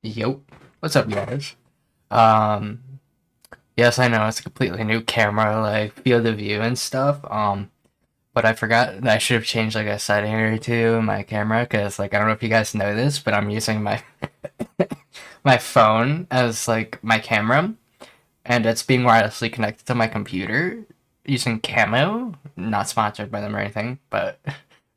Yo, what's up, guys? Um, yes, I know it's a completely new camera, like field of view and stuff. But I forgot that I should have changed like a setting or two in my camera because, like, I don't know if you guys know this, but I'm using my my phone as like my camera, and it's being wirelessly connected to my computer using Camo. Not sponsored by them or anything, but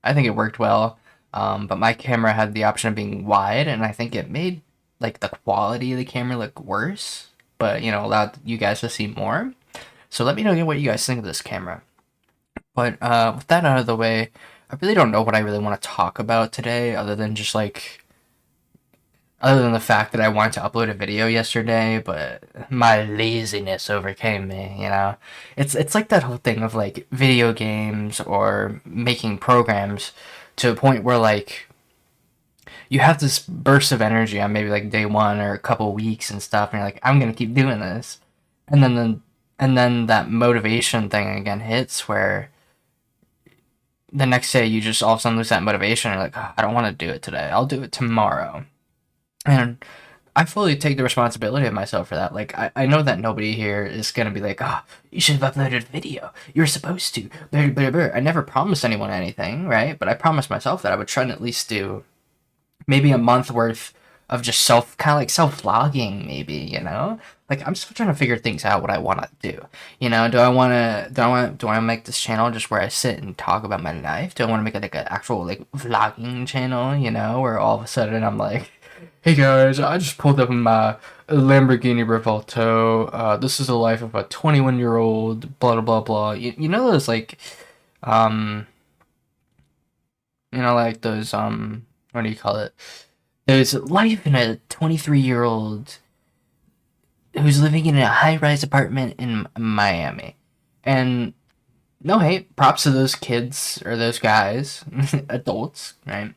I think it worked well. But my camera had the option of being wide, and I think it made like the quality of the camera look worse, but allowed you guys to see more. So let me know what you guys think of this camera. But with that out of the way, I really don't know what I really want to talk about today, other than the fact that I wanted to upload a video yesterday, but my laziness overcame me, It's like that whole thing of like video games or making programs to a point where like you have this burst of energy on maybe like day one or a couple weeks and stuff, and you're like, I'm gonna keep doing this. And then that motivation thing again hits where the next day you just all of a sudden lose that motivation and you're like, "Oh, I don't want to do it today. I'll do it tomorrow." And I fully take the responsibility of myself for that. Like, I know that nobody here is gonna be like, "Ah, oh, you should have uploaded a video. You were supposed to." Blah, blah, blah. I never promised anyone anything, right? But I promised myself that I would try and at least do maybe a month worth of just kind of like self vlogging, maybe. Like, I'm still trying to figure things out what I want to do. Do I want to make this channel just where I sit and talk about my life? Do I want to make it like an actual like vlogging channel, where all of a sudden I'm like, hey guys, I just pulled up in my Lamborghini Revolto. This is the life of a 21-year-old, blah, blah, blah. You know those, like, um, like those, what do you call it? There's life in a 23-year-old who's living in a high-rise apartment in Miami. And no hate, props to those kids or those guys, adults, right?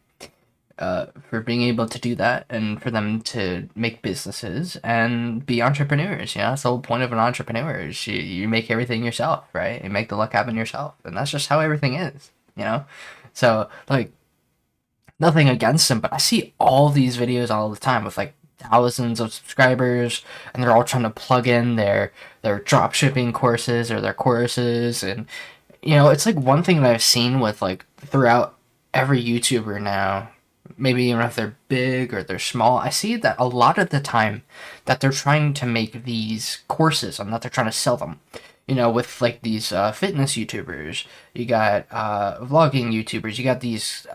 For being able to do that and for them to make businesses and be entrepreneurs. That's the whole point of an entrepreneur is you make everything yourself, right? You make the luck happen yourself. And that's just how everything is. So, like, nothing against them, but I see all these videos all the time with like thousands of subscribers, and they're all trying to plug in their drop shipping courses or their courses, and it's like one thing that I've seen with like throughout every YouTuber now. Maybe even if they're big or they're small, I see that a lot of the time that they're trying to make these courses and that they're trying to sell them. With like these fitness YouTubers, you got vlogging YouTubers, you got these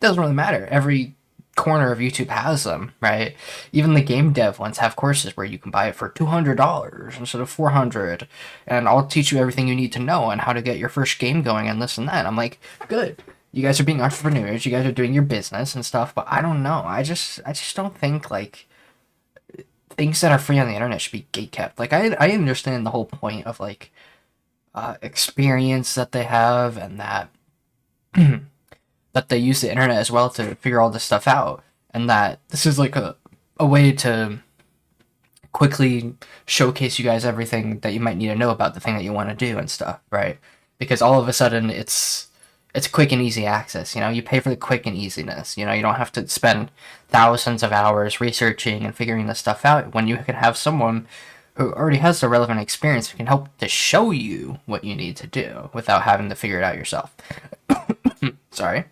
doesn't really matter. Every corner of YouTube has them, right? Even the game dev ones have courses where you can buy it for $200 instead of 400, and I'll teach you everything you need to know and how to get your first game going and this and that. I'm like, good. You guys are being entrepreneurs. You guys are doing your business and stuff, but I don't know. I just don't think like things that are free on the internet should be gatekept. Like I understand the whole point of like experience that they have and that that they use the internet as well to figure all this stuff out, and that this is like a way to quickly showcase you guys everything that you might need to know about the thing that you want to do and stuff, right? Because all of a sudden it's quick and easy access. You pay for the quick and easiness. You don't have to spend thousands of hours researching and figuring this stuff out when you can have someone who already has the relevant experience who can help to show you what you need to do without having to figure it out yourself. Sorry.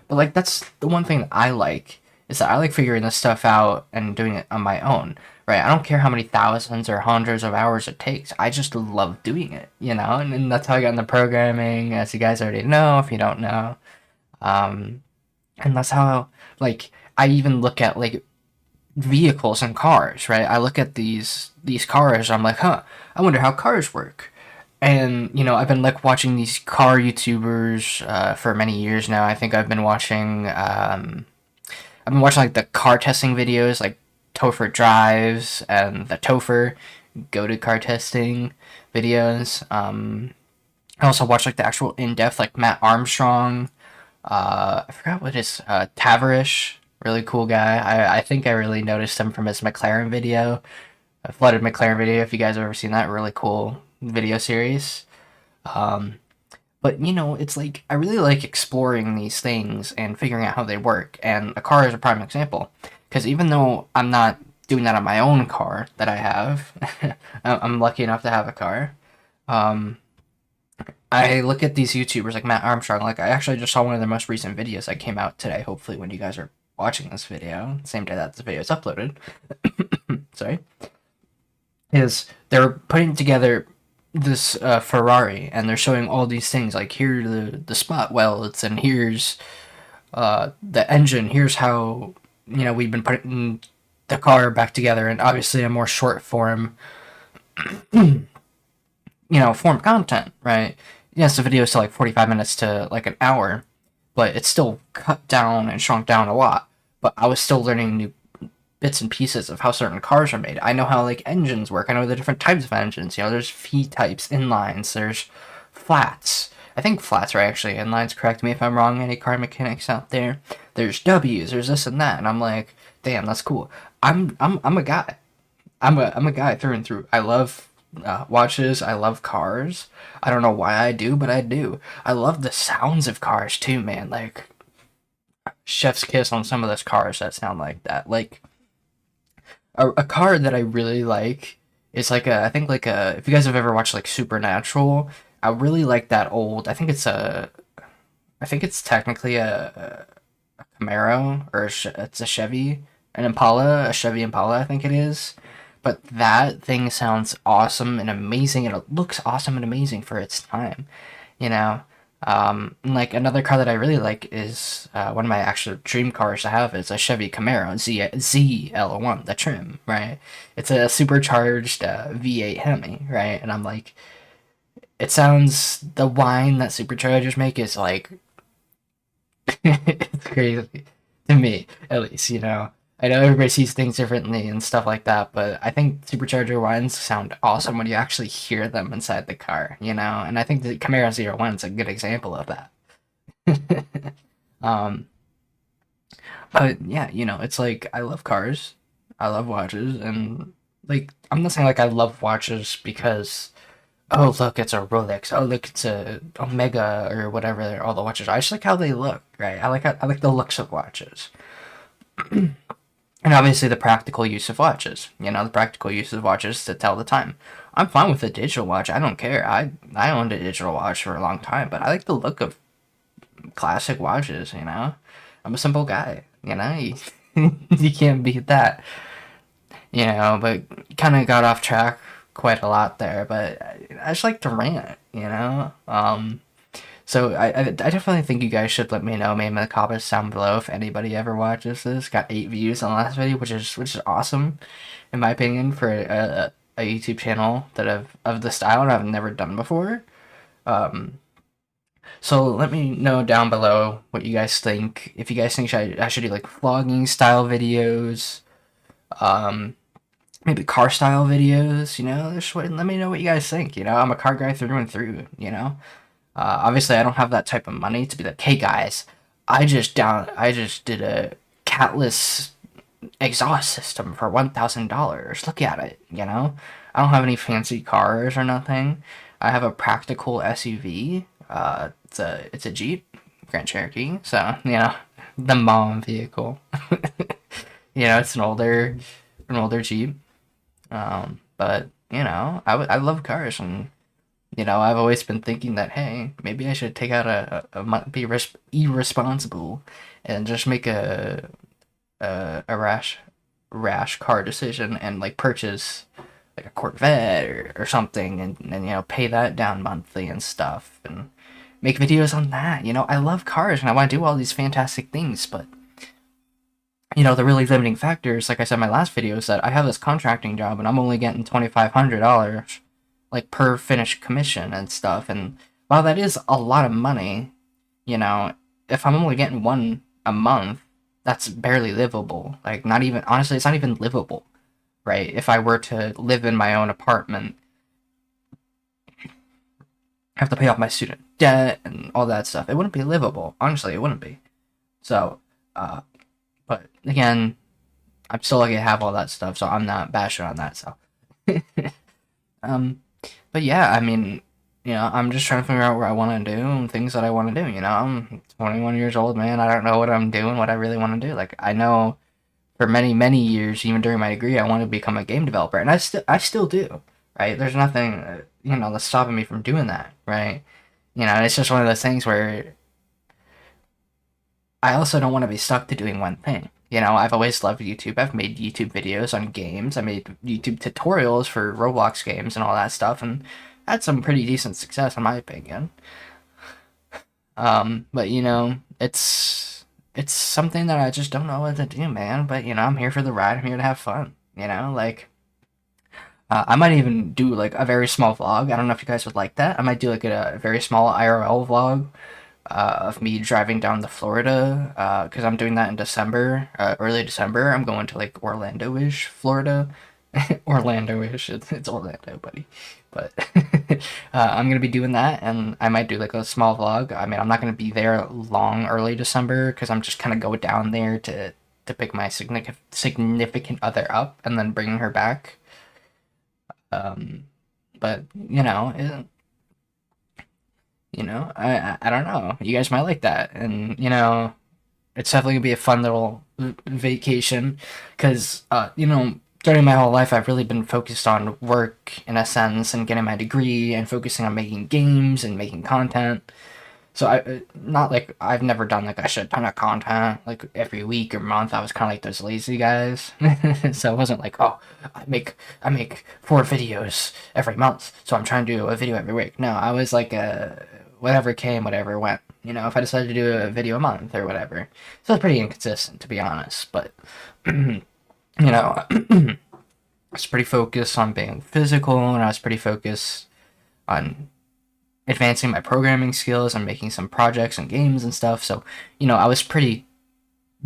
But like that's the one thing that I like is that I like figuring this stuff out and doing it on my own, right? I don't care how many thousands or hundreds of hours it takes. I just love doing it. And that's how I got into programming, as you guys already know, if you don't know. Um, and that's how, like, I even look at like vehicles and cars, right? I look at these cars. I'm like, huh, I wonder how cars work. And I've been like watching these car YouTubers for many years now. I think I've been watching like the car testing videos, like Topher Drives and the Topher Go to Car Testing videos. I also watch like the actual in depth, like Matt Armstrong. I forgot what his Taverish, really cool guy. I think I really noticed him from his McLaren video, a flooded McLaren video. If you guys have ever seen that, really cool video series. Um, but it's like I really like exploring these things and figuring out how they work. And a car is a prime example. Because even though I'm not doing that on my own car that I have, I'm lucky enough to have a car. Um, I look at these YouTubers like Matt Armstrong. Like I actually just saw one of their most recent videos that came out today. Hopefully, when you guys are watching this video, same day that this video is uploaded. Sorry, is they're putting together this Ferrari and they're showing all these things like here are the spot welds and here's the engine. Here's how we've been putting the car back together, and obviously a more short form form content, right? Yes, the video is still like 45 minutes to like an hour, but it's still cut down and shrunk down a lot. But I was still learning new bits and pieces of how certain cars are made. I know how like engines work. I know the different types of engines. There's V types, inlines, there's flats. I think flats are actually inlines. Correct me if I'm wrong. Any car mechanics out there? There's W's. There's this and that, and I'm like, damn, that's cool. I'm a guy. I'm a guy through and through. I love watches. I love cars. I don't know why I do, but I do. I love the sounds of cars too, man. Like chef's kiss on some of those cars that sound like that. Like a car that I really like is like I think like if you guys have ever watched like Supernatural, I really like that old. I think it's technically a Camaro or it's a Chevy, an Impala, a Chevy Impala, I think it is. But that thing sounds awesome and amazing, and it looks awesome and amazing for its time, you know. Like another car that I really like is one of my actual dream cars to have is a Chevy Camaro ZL1, the trim, right? It's a supercharged V8 Hemi, right? And I'm like, it sounds the whine that superchargers make is like it's crazy to me, at least. I know everybody sees things differently and stuff like that, but I think supercharger ones sound awesome when you actually hear them inside the car, And I think the Camaro ZR1 is a good example of that. um, but yeah, it's like I love cars, I love watches, and like I'm not saying like I love watches because oh look it's a Rolex, oh look it's a Omega or whatever all the watches. I just like how they look, right? I like the looks of watches. And obviously the practical use of watches. The practical use of watches to tell the time. I'm fine with a digital watch. I don't care. I owned a digital watch for a long time, but I like the look of classic watches. I'm a simple guy. You can't beat that. But kind of got off track quite a lot there. But I just like to rant. So I definitely think you guys should let me know, maybe in the comments down below if anybody ever watches this. Got 8 views on the last video, which is awesome, in my opinion, for a YouTube channel that of the style and I've never done before. So let me know down below what you guys think. If you guys think I should do like vlogging style videos, maybe car style videos. Just let me know what you guys think. I'm a car guy through and through. Obviously, I don't have that type of money to be like, hey guys, I just did a catless exhaust system for $1,000. Look at it, I don't have any fancy cars or nothing. I have a practical SUV. It's a Jeep Grand Cherokee, so the mom vehicle. It's an older Jeep. But I love cars and. I've always been thinking that, hey, maybe I should take out be irresponsible and just make a rash car decision and like purchase like a Corvette or something and pay that down monthly and stuff and make videos on that. I love cars and I want to do all these fantastic things, but the really limiting factors, like I said in my last video, is that I have this contracting job and I'm only getting $2,500 like per finished commission and stuff, and while that is a lot of money, if I'm only getting one a month, that's barely livable. Like not even, honestly, it's not even livable, right? If I were to live in my own apartment, have to pay off my student debt and all that stuff, it wouldn't be livable. Honestly, it wouldn't be. So but again, I'm still lucky to have all that stuff, so I'm not bashing on that. So but yeah, I mean, I'm just trying to figure out what I want to do and things that I want to do. I'm 21 years old, man. I don't know what I'm doing, what I really want to do. Like, I know for many many years, even during my degree, I wanted to become a game developer, and I still do. Right? There's nothing that's stopping me from doing that. Right? It's just one of those things where I also don't want to be stuck to doing one thing. I've always loved YouTube. I've made YouTube videos on games. I made YouTube tutorials for Roblox games and all that stuff, and had some pretty decent success in my opinion. But it's something that I just don't know what to do, man. But I'm here for the ride. I'm here to have fun. Like I might even do like a very small vlog. I don't know if you guys would like that. I might do like a very small IRL vlog of me driving down to Florida because I'm doing that in December, early December. I'm going to like Orlando-ish, Florida. Orlando-ish. It's Orlando, buddy. But I'm gonna be doing that, and I might do like a small vlog. I mean, I'm not gonna be there long early December because I'm just kind of go down there to pick my significant other up and then bring her back. Um, but I don't know. You guys might like that, and it's definitely gonna be a fun little vacation, because during my whole life I've really been focused on work in a sense and getting my degree and focusing on making games and making content. So I not like I've never done like a shit ton of content like every week or month. I was kind of like those lazy guys. So it wasn't like, oh, I make 4 videos every month, so I'm trying to do a video every week. No, I was like whatever came, whatever went. If I decided to do a video a month or whatever. So it's pretty inconsistent, to be honest. But I was pretty focused on being physical, and I was pretty focused on advancing my programming skills and making some projects and games and stuff. So, I was pretty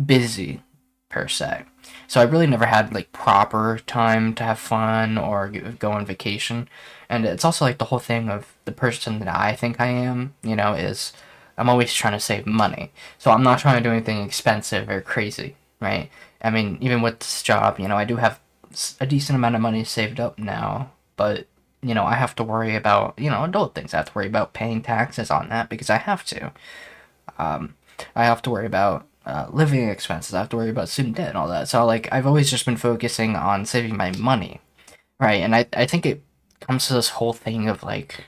busy per se. So I really never had like proper time to have fun or go on vacation. And it's also like the whole thing of the person that I think I am, is I'm always trying to save money. So I'm not trying to do anything expensive or crazy, right? I mean, even with this job, I do have a decent amount of money saved up now, but I have to worry about, adult things. I have to worry about paying taxes on that because I have to. Um, I have to worry about living expenses. I have to worry about student debt and all that. So, like, I've always just been focusing on saving my money, right? And I think it comes to this whole thing of, like,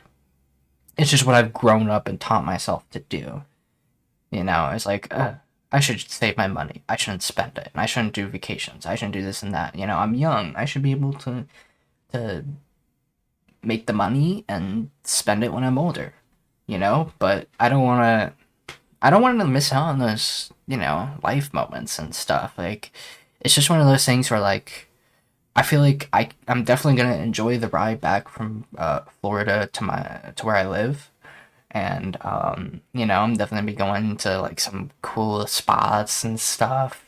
it's just what I've grown up and taught myself to do. It's like, I should save my money. I shouldn't spend it. And I shouldn't do vacations. I shouldn't do this and that. I'm young. I should be able to make the money and spend it when I'm older, But I don't want to miss out on those, life moments and stuff. Like, it's just one of those things where like I feel like I'm definitely gonna enjoy the ride back from Florida to where I live, and I'm definitely be going to like some cool spots and stuff,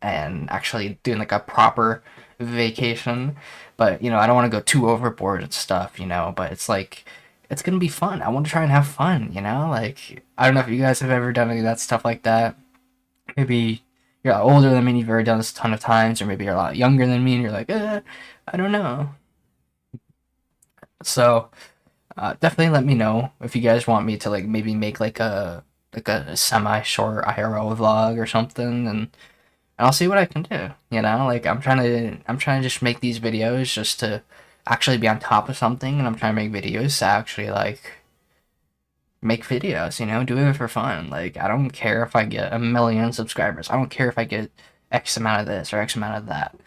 and actually doing like a proper vacation. But I don't want to go too overboard and stuff, but it's like it's gonna be fun. I want to try and have fun, like I don't know if you guys have ever done any of that stuff like that. Maybe you're a lot older than me and you've already done this a ton of times, or maybe you're a lot younger than me and you're like, I don't know. So definitely let me know if you guys want me to like maybe make like a semi-short IRL vlog or something, and I'll see what I can do. Like I'm trying to just make these videos just to actually be on top of something, and I'm trying to make videos to actually like make videos, do it for fun. Like I don't care if I get a million subscribers. I don't care if I get X amount of this or X amount of that.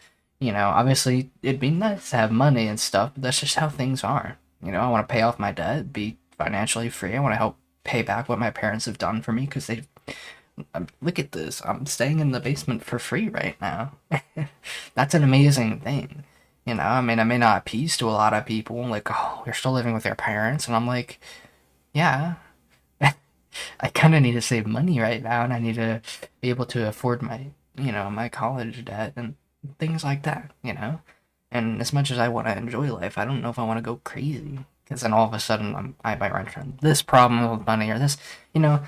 Obviously it'd be nice to have money and stuff, but that's just how things are. I want to pay off my debt, be financially free. I want to help pay back what my parents have done for me because they look at this. I'm staying in the basement for free right now. That's an amazing thing. I mean, I may not appease to a lot of people, like, oh, you're still living with your parents. And I'm like, yeah, I kind of need to save money right now, and I need to be able to afford my college debt and things like that. And as much as I want to enjoy life, I don't know if I want to go crazy. Because then all of a sudden, I might run into this problem with money or this, you know.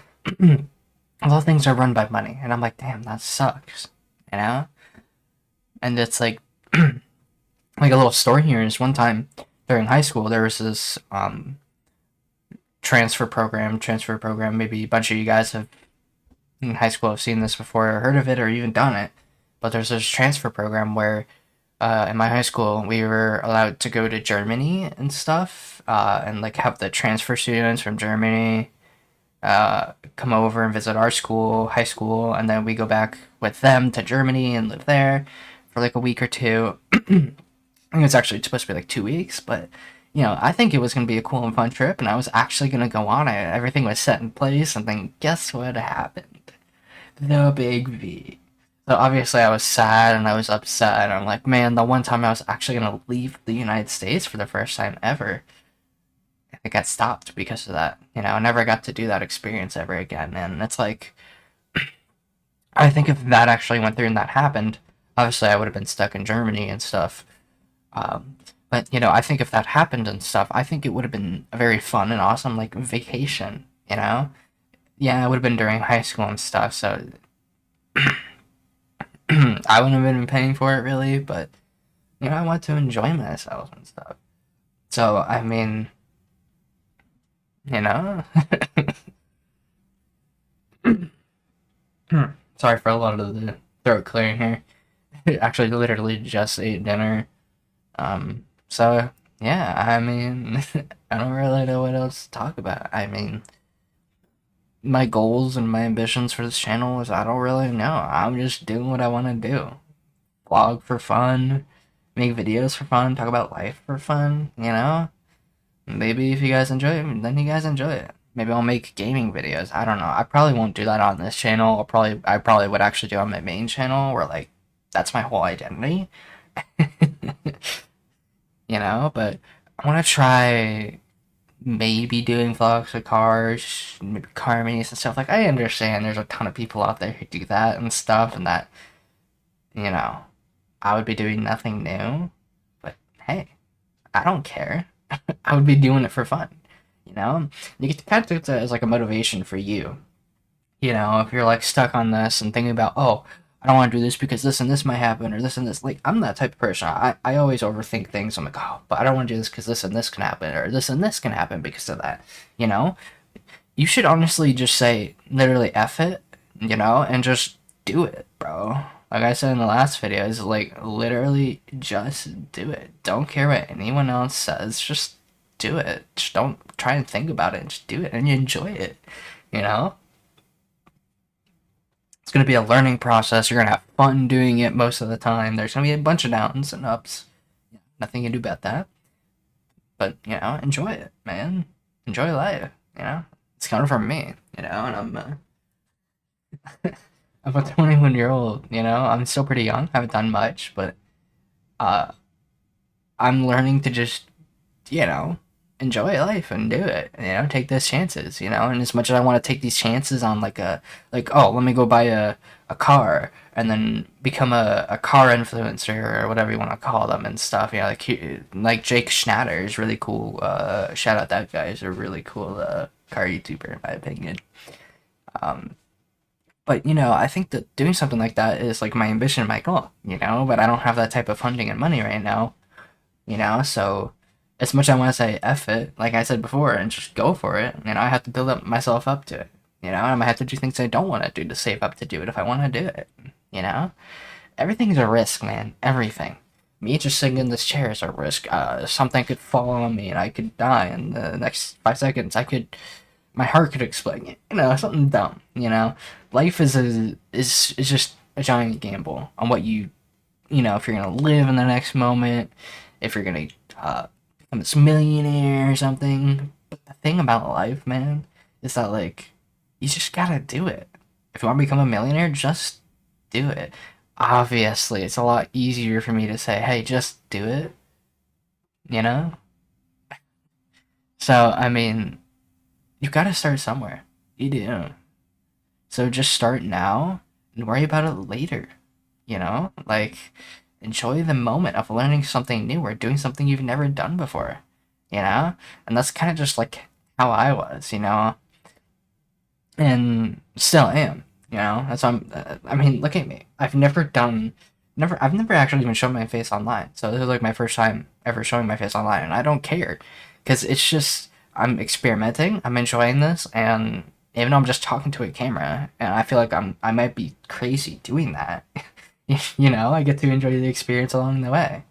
All things are run by money, and I'm like, damn, that sucks, you know. And it's like, like a little story here is one time during high school there was this transfer program. Maybe a bunch of you guys have in high school have seen this before, or heard of it, or even done it. but there's this transfer program where in my high school we were allowed to go to Germany and stuff, and like have the transfer students from Germany come over and visit our school, high school, and then we go back with them to Germany and live there for like a week or two. I think it's actually supposed to be like 2 weeks, but I think it was gonna be a cool and fun trip, and I was actually gonna go on it. Everything was set in place, and then guess what happened? The big V. So obviously I was sad and I was upset, and I'm like, man, the one time I was actually gonna leave the United States for the first time ever, it got stopped because of that. I never got to do that experience ever again, and it's like, I think if that actually went through and that happened, obviously I would have been stuck in Germany and stuff. Um, but I think if that happened and stuff, I think it would have been a very fun and awesome like vacation. Yeah, it would have been during high school and stuff, so I wouldn't have been paying for it really, but I want to enjoy myself and stuff. So I mean, you know, sorry for a lot of the throat clearing here. Actually, literally just ate dinner. So yeah, I mean, I don't really know what else to talk about. I mean, my goals and my ambitions for this channel is I don't really know. I'm just doing what I want to do. Vlog for fun, make videos for fun, talk about life for fun. Maybe if you guys enjoy it, then you guys enjoy it. Maybe I'll make gaming videos. I don't know. I probably won't do that on this channel. I probably would actually do it on my main channel where like that's my whole identity. But I want to try maybe doing vlogs with cars, maybe car minis and stuff. Like I understand there's a ton of people out there who do that and stuff, and that you know I would be doing nothing new. But hey, I don't care. I would be doing it for fun. You get to kind of take that as like a motivation for you. If you're like stuck on this and thinking about, oh, I don't want to do this because this and this might happen or this and this. Like, I'm that type of person. I always overthink things. I'm like, oh, but I don't want to do this because this and this can happen or this and this can happen because of that. You know? You should honestly just say, literally, F it, and just do it, bro. Like I said in the last video, is like, literally, just do it. Don't care what anyone else says. Just do it. Just don't try and think about it. Just do it and you enjoy it, you know? It's going to be a learning process. You're going to have fun doing it most of the time. There's going to be a bunch of downs and ups. Nothing you can do about that. But, enjoy it, man. Enjoy life. It's coming from me, and I'm a 21-year-old, I'm still pretty young. I haven't done much, but uh, I'm learning to just, you know, enjoy life and do it. Take those chances. And as much as I want to take these chances on like oh, let me go buy a car and then become a car influencer or whatever you want to call them and stuff. Like Jake Schnatter is really cool. Shout out that guy. He's a really cool car YouTuber in my opinion. Um, but I think that doing something like that is like my ambition, my goal. But I don't have that type of funding and money right now. So as much as I want to say F it, like I said before, and just go for it, I have to build up myself up to it. And I might have to do things I don't want to do to save up to do it if I want to do it. Everything's a risk, man. Everything. Me just sitting in this chair is a risk. Something could fall on me and I could die in the next 5 seconds. My heart could explode. Something dumb. Life is just a giant gamble on what if you're gonna live in the next moment, if you're gonna become this millionaire or something. But the thing about life, man, is that like you just gotta do it. If you want to become a millionaire, just do it. Obviously, it's a lot easier for me to say, "Hey, just do it." You know. So I mean, you gotta start somewhere. You do. So just start now and worry about it later. Like enjoy the moment of learning something new or doing something you've never done before. And that's kind of just like how I was. And still am. That's why I mean, look at me. I've never actually even shown my face online. So this is like my first time ever showing my face online, and I don't care, because it's just I'm experimenting. I'm enjoying this, and even though I'm just talking to a camera, and I feel like I might be crazy doing that. You know, I get to enjoy the experience along the way.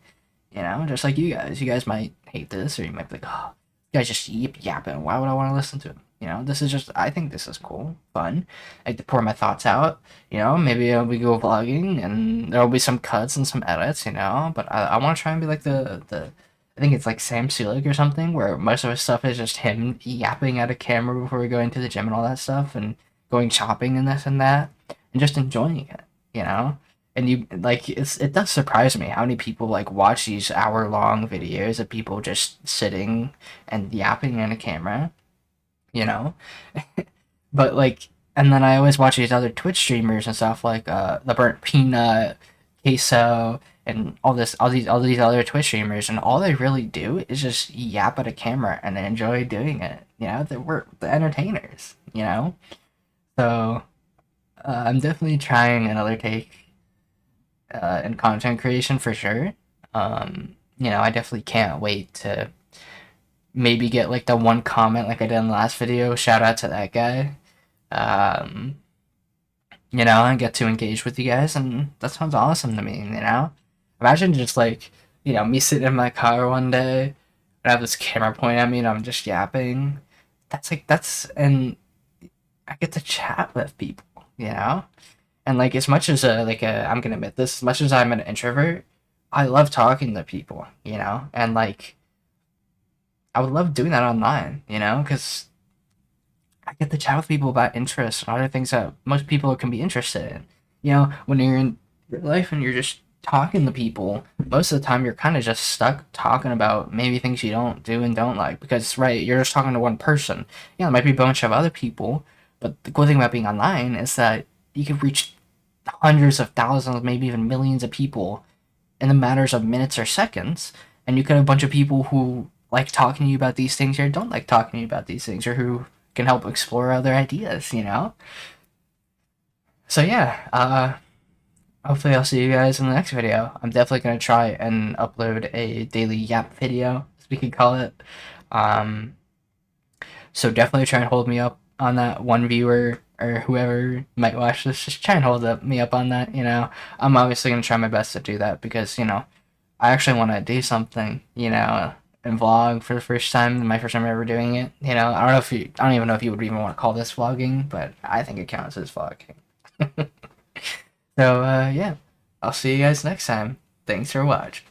You know, just like you guys. You guys might hate this, or you might be like, oh, you guys just yip yapping. Why would I want to listen to it? You know, this is just, I think this is cool, fun. I like to pour my thoughts out. You know, maybe we go vlogging and there'll be some cuts and some edits, you know, but I want to try and be like I think it's like Sam Sulik or something, where most of his stuff is just him yapping at a camera before we go into the gym and all that stuff and going shopping and this and that and just enjoying it, you know? And you like it does surprise me how many people like watch these hour-long videos of people just sitting and yapping in a camera, you know? But like, and then I always watch these other Twitch streamers and stuff like the Burnt Peanut, Queso, and all these other Twitch streamers, and all they really do is just yap at a camera and they enjoy doing it. You know, the entertainers. You know, so I'm definitely trying another take in content creation for sure. You know, I definitely can't wait to maybe get like the one comment like I did in the last video. Shout out to that guy. Um, you know, and get to engage with you guys, and that sounds awesome to me, you know? Imagine just like, you know, me sitting in my car one day and I have this camera pointing at me and I'm just yapping. And I get to chat with people, you know? And like, as much as I'm gonna admit this, as much as I'm an introvert, I love talking to people, you know? And like, I would love doing that online, you know? Because I get to chat with people about interests and other things that most people can be interested in. You know, when you're in real life and you're just talking to people, most of the time you're kind of just stuck talking about maybe things you don't do and don't like because, right, you're just talking to one person. Yeah, there might be a bunch of other people, but the cool thing about being online is that you can reach hundreds of thousands, maybe even millions of people in the matters of minutes or seconds. And you could have a bunch of people who like talking to you about these things or don't like talking to you about these things or who can help explore other ideas, you know? So yeah, hopefully I'll see you guys in the next video. I'm definitely gonna try and upload a daily yap video, as we could call it. Um, so definitely try and hold me up on that one viewer or whoever might watch this. Just try and me up on that. You know, I'm obviously gonna try my best to do that because you know I actually want to do something. You know, and vlog for the first time, my first time ever doing it. You know, I don't even know if you would even want to call this vlogging, but I think it counts as vlogging. So yeah, I'll see you guys next time. Thanks for watching.